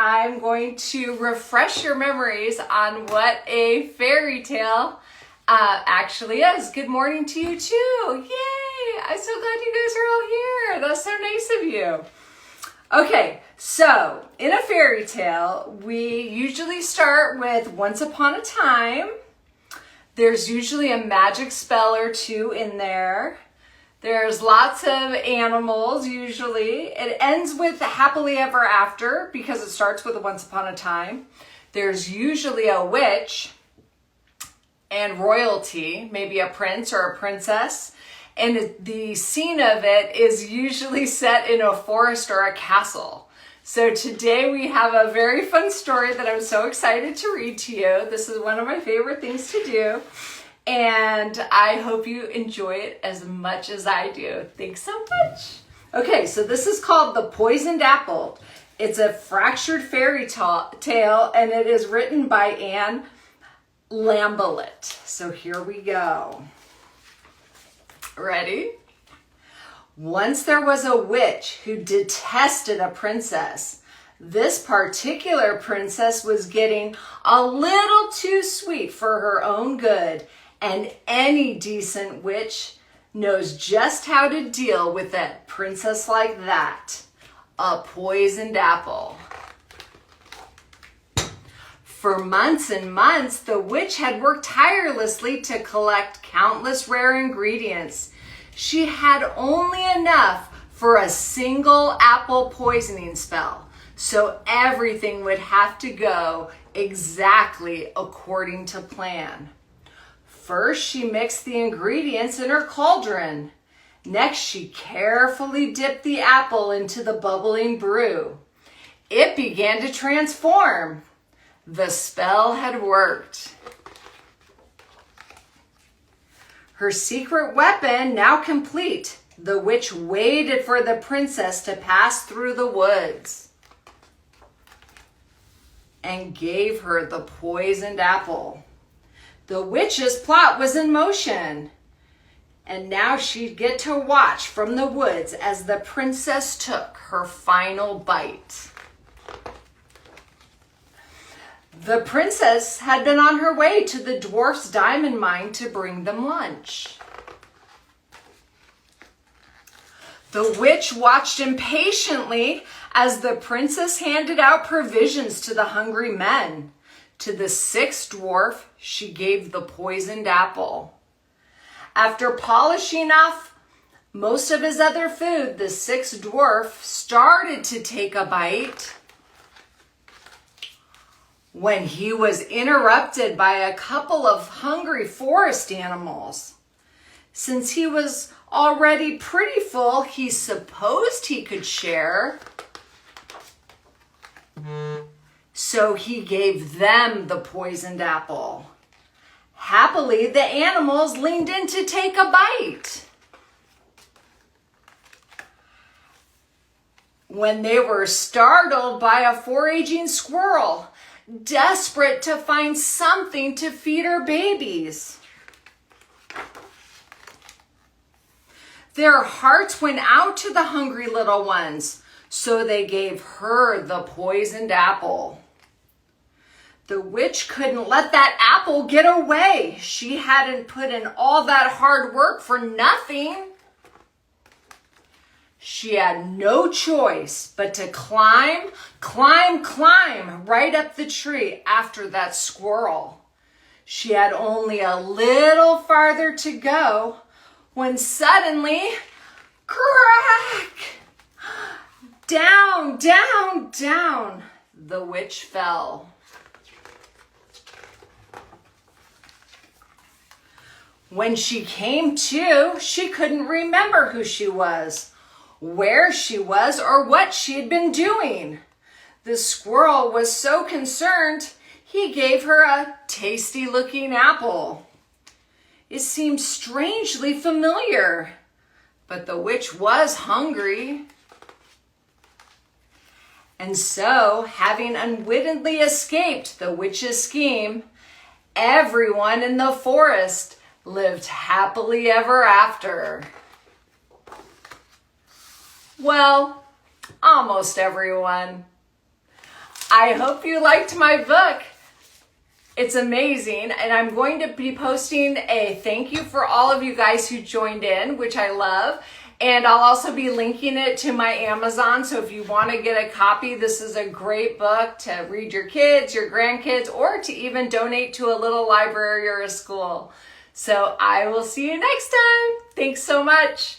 I'm going to refresh your memories on what a fairy tale actually is. Good morning to you too. Yay! I'm so glad you guys are all here. That's so nice of you. Okay, so in a fairy tale, we usually start with once upon a time. There's usually a magic spell or two in there. There's lots of animals usually. It ends with happily ever after because it starts with a once upon a time. There's usually a witch and royalty, maybe a prince or a princess. And the scene of it is usually set in a forest or a castle. So today we have a very fun story that I'm so excited to read to you. This is one of my favorite things to do. And I hope you enjoy it as much as I do. Thanks so much. Okay, so this is called The Poisoned Apple. It's a fractured fairy tale and it is written by Anne Lambelet. So here we go. Ready? Once there was a witch who detested a princess. This particular princess was getting a little too sweet for her own good, and any decent witch knows just how to deal with a princess like that. A poisoned apple. For months and months, the witch had worked tirelessly to collect countless rare ingredients. She had only enough for a single apple poisoning spell, so everything would have to go exactly according to plan. First, she mixed the ingredients in her cauldron. Next, she carefully dipped the apple into the bubbling brew. It began to transform. The spell had worked. Her secret weapon now complete, the witch waited for the princess to pass through the woods and gave her the poisoned apple. The witch's plot was in motion, and now she'd get to watch from the woods as the princess took her final bite. The princess had been on her way to the dwarf's diamond mine to bring them lunch. The witch watched impatiently as the princess handed out provisions to the hungry men. To the sixth dwarf, she gave the poisoned apple. After polishing off most of his other food, the sixth dwarf started to take a bite when he was interrupted by a couple of hungry forest animals. Since he was already pretty full, he supposed he could share. So he gave them the poisoned apple. Happily, the animals leaned in to take a bite. When they were startled by a foraging squirrel, desperate to find something to feed her babies. Their hearts went out to the hungry little ones, so they gave her the poisoned apple. The witch couldn't let that apple get away. She hadn't put in all that hard work for nothing. She had no choice but to climb right up the tree after that squirrel. She had only a little farther to go when suddenly, crack! Down, down, down, the witch fell. When she came to, she couldn't remember who she was, where she was, or what she had been doing. The squirrel was so concerned, he gave her a tasty-looking apple. It seemed strangely familiar, but the witch was hungry. And so, having unwittingly escaped the witch's scheme, everyone in the forest lived happily ever after. Well, almost everyone. I hope you liked my book. It's amazing, and I'm going to be posting a thank you for all of you guys who joined in, which I love, and I'll also be linking it to my Amazon, so if you want to get a copy, this is a great book to read your kids, your grandkids, or to even donate to a little library or a school. So I will see you next time. Thanks so much.